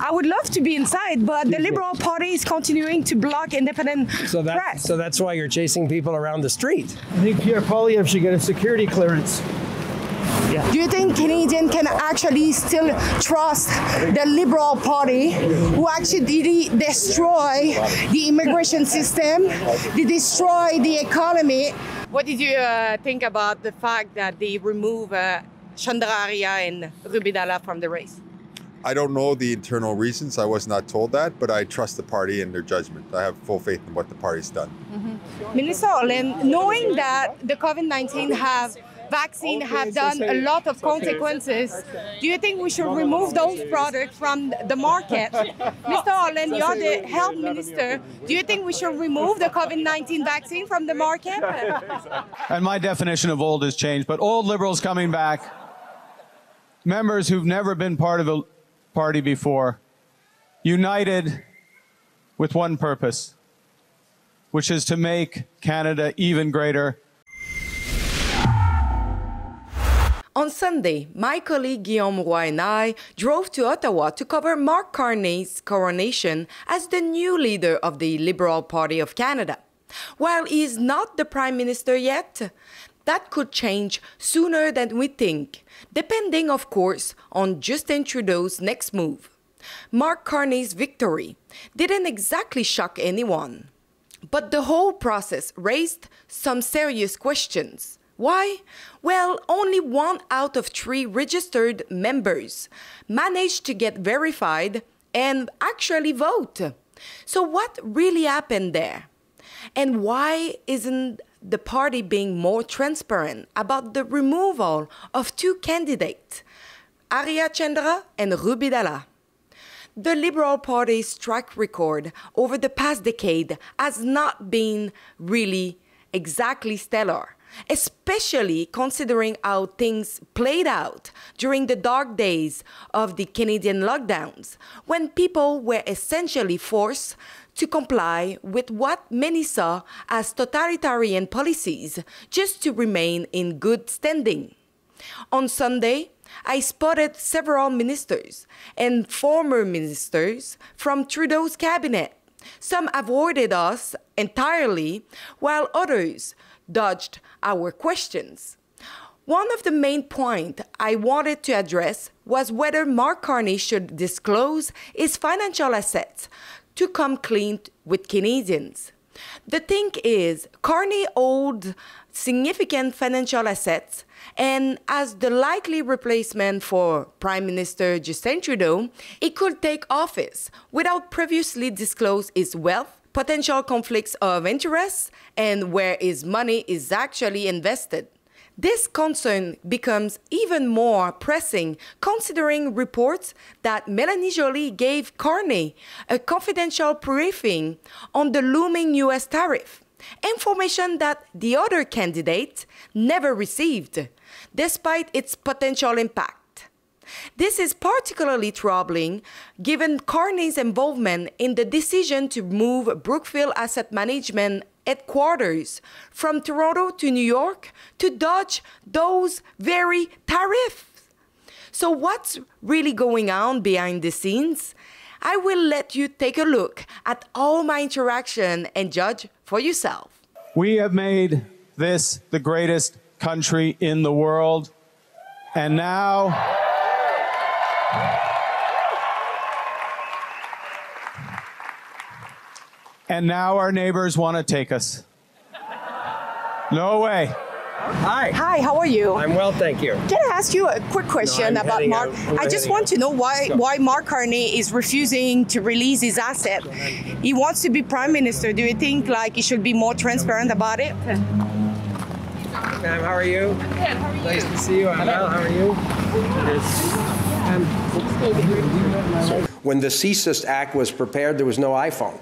I would love to be inside, but the Liberal Party is continuing to block independent press. So that's why you're chasing people around the street. I think Pierre Poilievre should get a security clearance. Yeah. Do you think Canadians can actually still trust the Liberal Party, who actually destroy the immigration system, they destroy the economy? What did you think about the fact that they remove Chandraria and Rubidala from the race? I don't know the internal reasons. I was not told that, but I trust the party and their judgment. I have full faith in what the party's done. Minister Olen, knowing that the COVID-19 vaccine have done a lot of consequences, do you think we should remove those products from the market? Mr. Olen, you're the health minister. Do you think we should remove the COVID-19 vaccine from the market? And my definition of old has changed, but old Liberals coming back, members who've never been part of a party before, united with one purpose, which is to make Canada even greater. On Sunday, my colleague Guillaume Roy and I drove to Ottawa to cover Mark Carney's coronation as the new leader of the Liberal Party of Canada. While he is not the Prime Minister yet, that could change sooner than we think, depending, of course, on Justin Trudeau's next move. Mark Carney's victory didn't exactly shock anyone, but the whole process raised some serious questions. Why? Well, only 1 out of 3 registered members managed to get verified and actually vote. So what really happened there? And why isn't the party being more transparent about the removal of 2 candidates, Arya Chandra and Rubidala? The Liberal Party's track record over the past decade has not been really exactly stellar, especially considering how things played out during the dark days of the Canadian lockdowns, when people were essentially forced to comply with what many saw as totalitarian policies just to remain in good standing. On Sunday, I spotted several ministers and former ministers from Trudeau's cabinet. Some avoided us entirely, while others dodged our questions. One of the main points I wanted to address was whether Mark Carney should disclose his financial assets to come clean with Canadians. The thing is, Carney owed significant financial assets, and as the likely replacement for Prime Minister Justin Trudeau, he could take office without previously disclose his wealth, potential conflicts of interest, and where his money is actually invested. This concern becomes even more pressing considering reports that Mélanie Joly gave Carney a confidential briefing on the looming U.S. tariff, information that the other candidate never received, despite its potential impact. This is particularly troubling given Carney's involvement in the decision to move Brookfield Asset Management headquarters from Toronto to New York to dodge those very tariffs. So what's really going on behind the scenes? I will let you take a look at all my interaction and judge for yourself. We have made this the greatest country in the world, and now our neighbors want to take us. No way. Hi. Hi, how are you? I'm well, thank you. Can I ask you a quick question about Mark? I just want to know why Mark Carney is refusing to release his asset. He wants to be Prime Minister. Do you think he should be more transparent about it? Ma'am, how are you? Good, how are you? Nice to see you. I'm well, how are you? When the CSIS Act was prepared, there was no iPhone.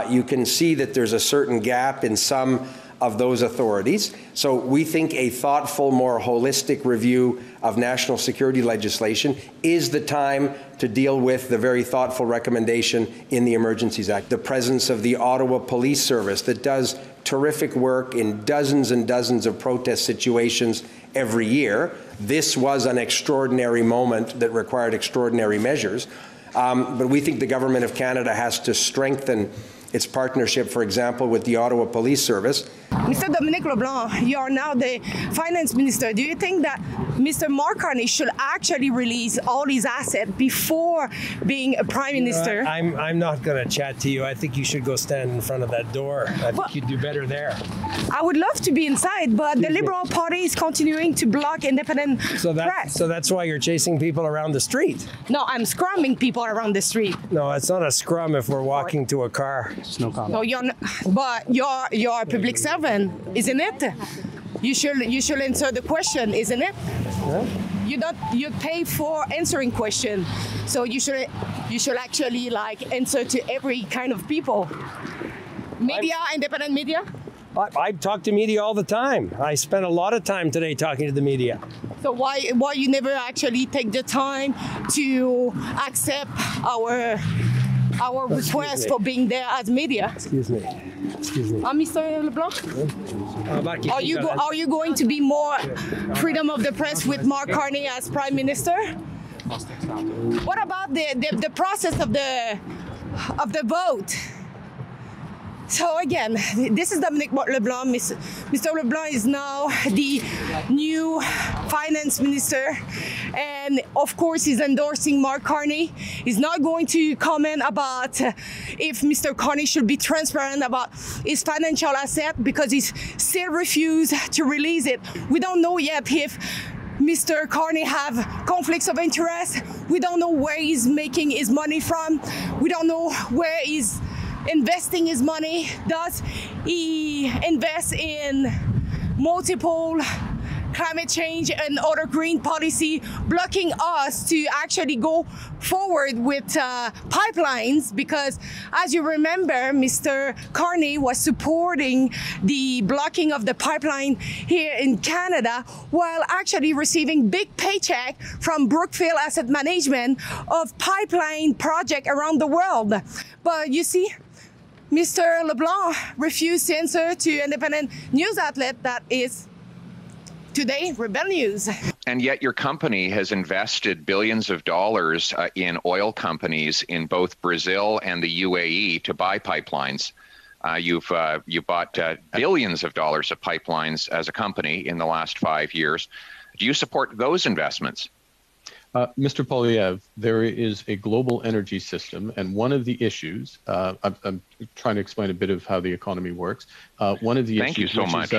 You can see that there's a certain gap in some of those authorities. So we think a thoughtful, more holistic review of national security legislation is the time to deal with the very thoughtful recommendation in the Emergencies Act. The presence of the Ottawa Police Service that does terrific work in dozens and dozens of protest situations every year. This was an extraordinary moment that required extraordinary measures. But we think the Government of Canada has to strengthen its partnership, for example, with the Ottawa Police Service. Mr. Dominic LeBlanc, you are now the finance minister. Do you think that Mr. Mark Carney should actually release all his assets before being a prime minister? I'm not going to chat to you. I think you should go stand in front of that door. I think you'd do better there. I would love to be inside, but the Liberal Party is continuing to block independent press. So that's why you're chasing people around the street. No, I'm scrumming people around the street. No, it's not a scrum if we're walking to a car. No comment. No, you're not, but you're a public servant, isn't it? You should answer the question, isn't it? Yeah. You pay for answering question, so you should actually like answer to every kind of people. Media, independent media. I talk to media all the time. I spent a lot of time today talking to the media. So why you never actually take the time to accept our request for being there as media? Excuse me. Mr. LeBlanc? Are you going to be more freedom of the press with Mark Carney as Prime Minister? What about the process of the vote? So again, this is Dominic LeBlanc. Mr. LeBlanc is now the new finance minister, and of course he's endorsing Mark Carney. He's not going to comment about if Mr. Carney should be transparent about his financial asset because he's still refused to release it. We don't know yet if Mr. Carney have conflicts of interest. We don't know where he's making his money from. We don't know where he's investing his money. Does he invest in multiple climate change and other green policy, blocking us to actually go forward with pipelines? Because as you remember, Mr. Carney was supporting the blocking of the pipeline here in Canada while actually receiving big paycheck from Brookfield Asset Management of pipeline project around the world. But you see, Mr. LeBlanc refused to answer to independent news outlet that is today Rebel News. And yet your company has invested billions of dollars in oil companies in both Brazil and the UAE to buy pipelines. You bought billions of dollars of pipelines as a company in the last 5 years. Do you support those investments? Mr. Poilievre, there is a global energy system, and one of the issues, I'm trying to explain a bit of how the economy works. One of the Thank issues, you so much.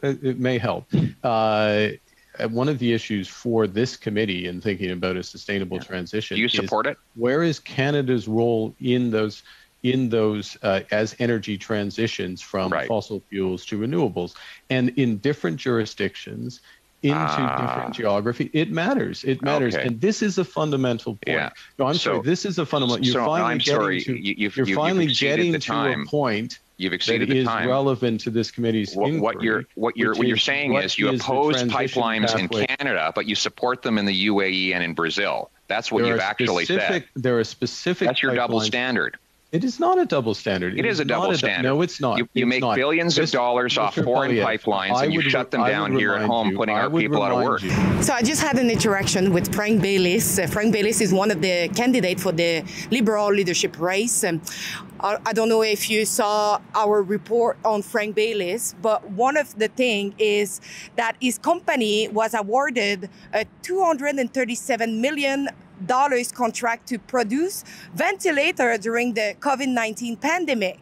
It may help. One of the issues for this committee in thinking about a sustainable transition. Do you support it? Where is Canada's role in those as energy transitions from fossil fuels to renewables? And in different jurisdictions, into different geography, it matters. It matters, and this is a fundamental point. Yeah. No, I'm sorry. This is a fundamental. You're finally getting to a point that is relevant to this committee's inquiry. What you're saying is you oppose pipelines in Canada, but you support them in the UAE and in Brazil. That's what you've actually said. There are specific. That's your double standard. It is not a double standard. It is a double standard. No, it's not. You make billions of dollars off foreign pipelines, and you shut them down here at home, putting our people out of work. So I just had an interaction with Frank Baylis. Frank Baylis is one of the candidates for the Liberal leadership race. I don't know if you saw our report on Frank Baylis, but one of the things is that his company was awarded a $237 million contract to produce ventilator during the COVID-19 pandemic.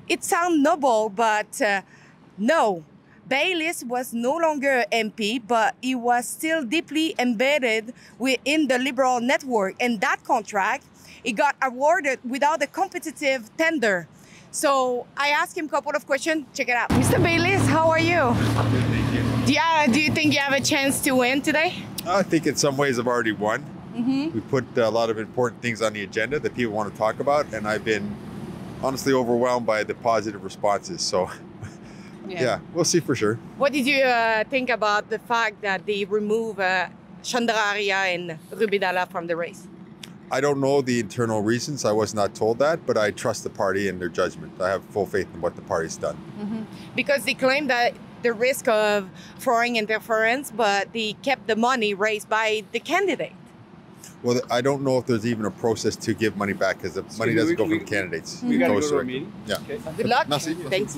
It sounds noble, but no. Baylis was no longer MP, but he was still deeply embedded within the Liberal network. And that contract, it got awarded without a competitive tender. So I asked him a couple of questions. Check it out. Mr. Baylis, how are you? Do you think you have a chance to win today? I think in some ways I've already won. Mm-hmm. We put a lot of important things on the agenda that people want to talk about, and I've been honestly overwhelmed by the positive responses. So yeah, we'll see for sure. What did you think about the fact that they remove Chandraria and Rubidala from the race? I don't know the internal reasons. I was not told that, but I trust the party and their judgment. I have full faith in what the party's done. Mm-hmm. Because they claim that the risk of foreign interference, but they kept the money raised by the candidate. Well, I don't know if there's even a process to give money back because the money doesn't go from candidates. We got to go to a direct. meeting. Yeah. Okay. Good luck. Merci. Thanks.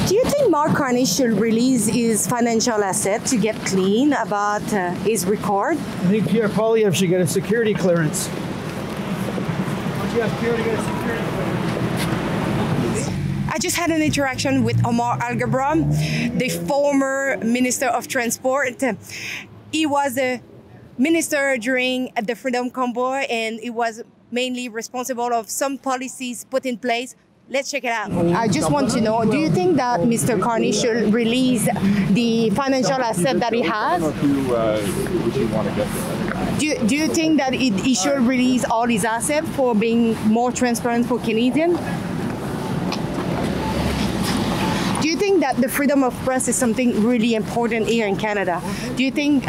Do you think Mark Carney should release his financial asset to get clean about his record? I think Pierre Poilievre should get a security clearance. Don't you ask Pierre to get a security clearance? I just had an interaction with Omar Alghabra, the former Minister of Transport. He was a minister during the Freedom Convoy, and he was mainly responsible of some policies put in place. Let's check it out. I just want to know, do you think that Mr. Carney should release the financial asset that he has? Do you think that he should release all his assets for being more transparent for Canadians? Do you think that the freedom of press is something really important here in Canada? Do you think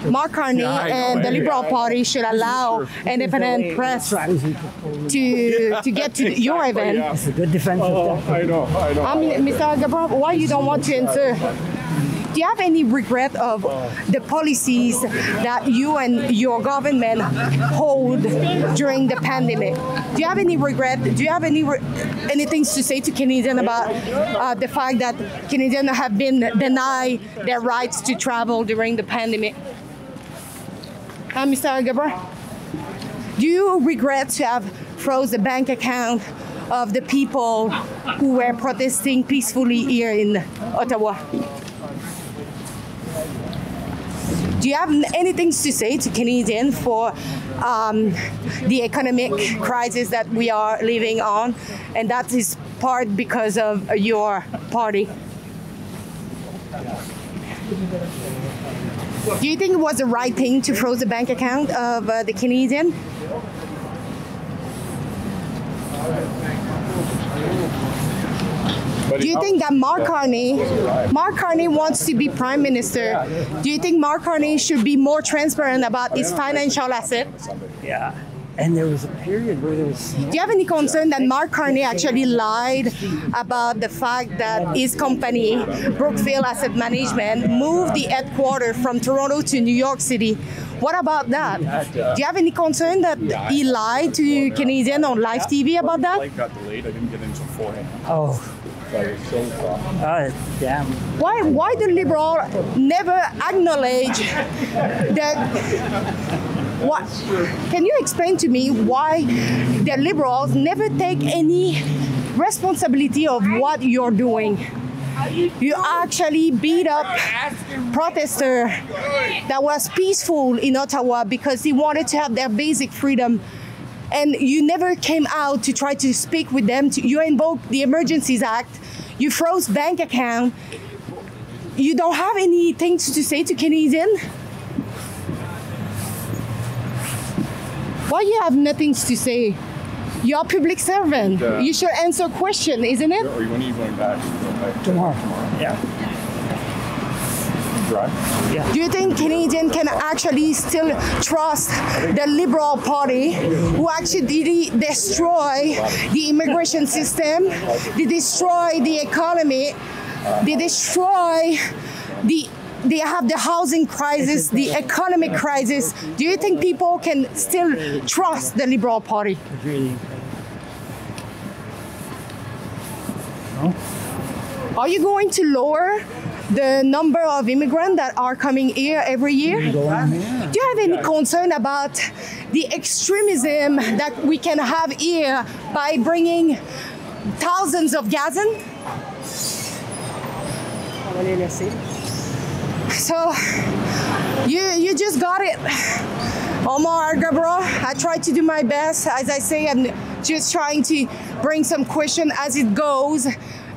Mark Carney and the Liberal Party should allow independent press to get to your event? It's a good defense of that. I know. I mean, Mr. Alghabra, why you don't want to answer? Do you have any regret of the policies that you and your government hold during the pandemic? Do you have any regret? Do you have anything to say to Canadians about the fact that Canadians have been denied their rights to travel during the pandemic? Mr. Alghabra, do you regret to have froze the bank account of the people who were protesting peacefully here in Ottawa? Do you have anything to say to Canadians for the economic crisis that we are living on, and that is part because of your party? Do you think it was the right thing to freeze the bank account of the Canadian? Do you think that Mark Carney wants to be Prime Minister? Do you think Mark Carney should be more transparent about his financial assets? Yeah. And there was a period where there was... Do you have any concern that Mark Carney actually lied about the fact that his company, Brookfield Asset Management, moved the headquarters from Toronto to New York City? What about that? Do you have any concern that he lied to Canadians on live TV about that? The flight got delayed. I didn't get in until 4 a.m. Oh. Damn. Why the Liberal never acknowledge that? What? Can you explain to me why the Liberals never take any responsibility of what you're doing? You actually beat up protester that was peaceful in Ottawa because he wanted to have their basic freedom. And you never came out to try to speak with them. You invoked the Emergencies Act. You froze bank account. You don't have anything to say to Canadians? Why you have nothing to say? You're a public servant. You should answer question, isn't it? Or when are you going back? Tomorrow. Yeah. Drive? Yeah. Do you think Canadians can actually still trust the Liberal Party, who actually destroy the immigration system, they destroy the economy, they destroy they have the housing crisis, the economic crisis? Do you think people can still trust the Liberal Party? No. Are you going to lower the number of immigrants that are coming here every year? Do you have any concern about the extremism that we can have here by bringing thousands of Gazans? So you just got it. Omar Alghabra, I tried to do my best. As I say, I'm just trying to bring some question as it goes,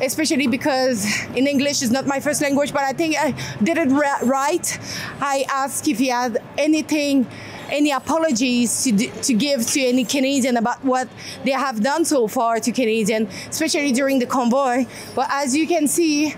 especially because in English is not my first language, but I think I did it right. I asked if he had any apologies to give to any Canadian about what they have done so far to Canadians, especially during the convoy. But as you can see,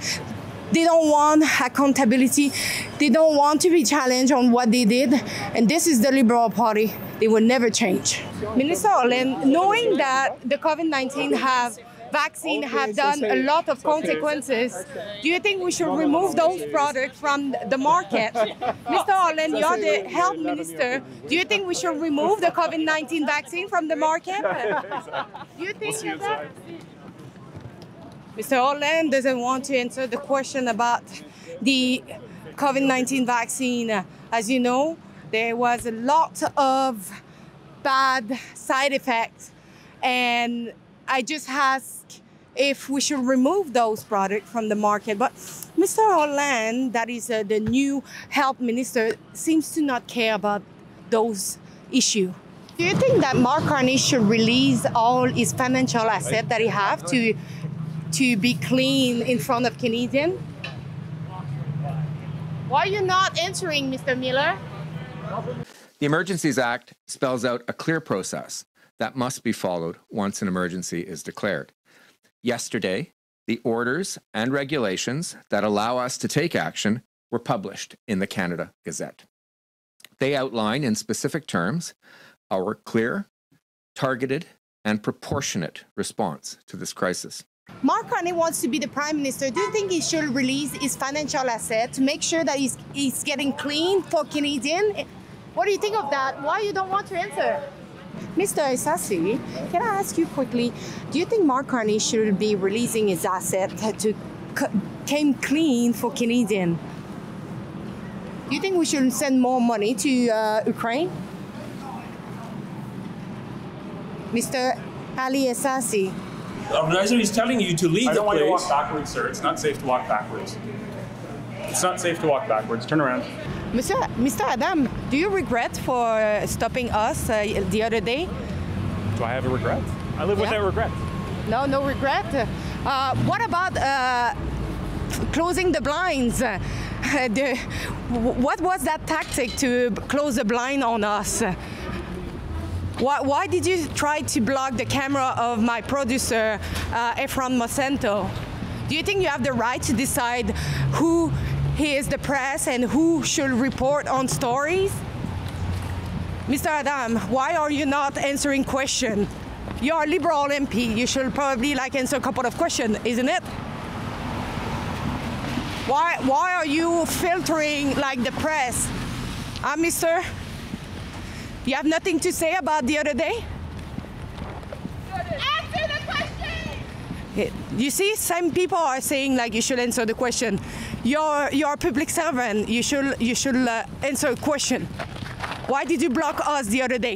they don't want accountability. They don't want to be challenged on what they did. And this is the Liberal Party. They will never change. Minister Olen, knowing that the COVID-19 have vaccine have done a lot of consequences. Do you think we should remove those products from the market? Mr. Holland, you're the health minister. Do you think we should remove the COVID-19 vaccine from the market? Do you think that? Mr. Holland doesn't want to answer the question about the COVID-19 vaccine. As you know, there was a lot of bad side effects, and I just asked if we should remove those products from the market. But Mr. Holland, that is the new health minister, seems to not care about those issues. Do you think that Mark Carney should release all his financial assets that he have to be clean in front of Canadians? Why are you not answering, Mr. Miller? The Emergencies Act spells out a clear process that must be followed once an emergency is declared. Yesterday, the orders and regulations that allow us to take action were published in the Canada Gazette. They outline in specific terms our clear, targeted, and proportionate response to this crisis. Mark Carney wants to be the Prime Minister. Do you think he should release his financial assets to make sure that he's getting clean for Canadians? What do you think of that? Why you don't want to answer? Mr. Isasi, can I ask you quickly, do you think Mark Carney should be releasing his assets to come clean for Canadians? Do you think we should send more money to Ukraine? Mr. Ali Isasi. The organizer is telling you to leave the place. I don't want you to walk backwards, sir. It's not safe to walk backwards. It's not safe to walk backwards. Turn around. Mr. Adam, do you regret for stopping us the other day? Do I have a regret? I live without regret. No regret. What about closing the blinds? What was that tactic to close the blind on us? Why did you try to block the camera of my producer, Efron Mosento? Do you think you have the right to decide who is the press and who should report on stories? Mr. Adam, why are you not answering questions? You're a Liberal MP. You should probably answer a couple of questions, isn't it? Why are you filtering the press? Mister? You have nothing to say about the other day? Answer the question! You see, some people are saying you should answer the question. You're a public servant. You should answer a question. Why did you block us the other day?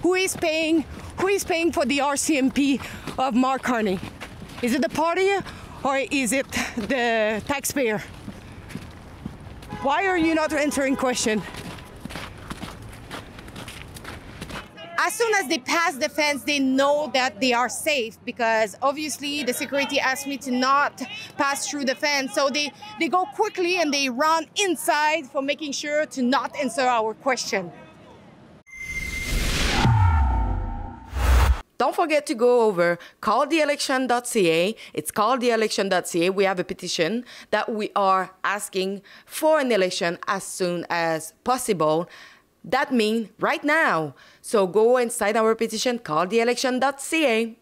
Who is paying for the RCMP of Mark Carney? Is it the party or is it the taxpayer? Why are you not answering question? As soon as they pass the fence, they know that they are safe because obviously the security asked me to not pass through the fence. So they go quickly and they run inside for making sure to not answer our question. Don't forget to go over calltheelection.ca. It's calltheelection.ca. We have a petition that we are asking for an election as soon as possible. That means right now. So go and sign our petition, calltheelection.ca.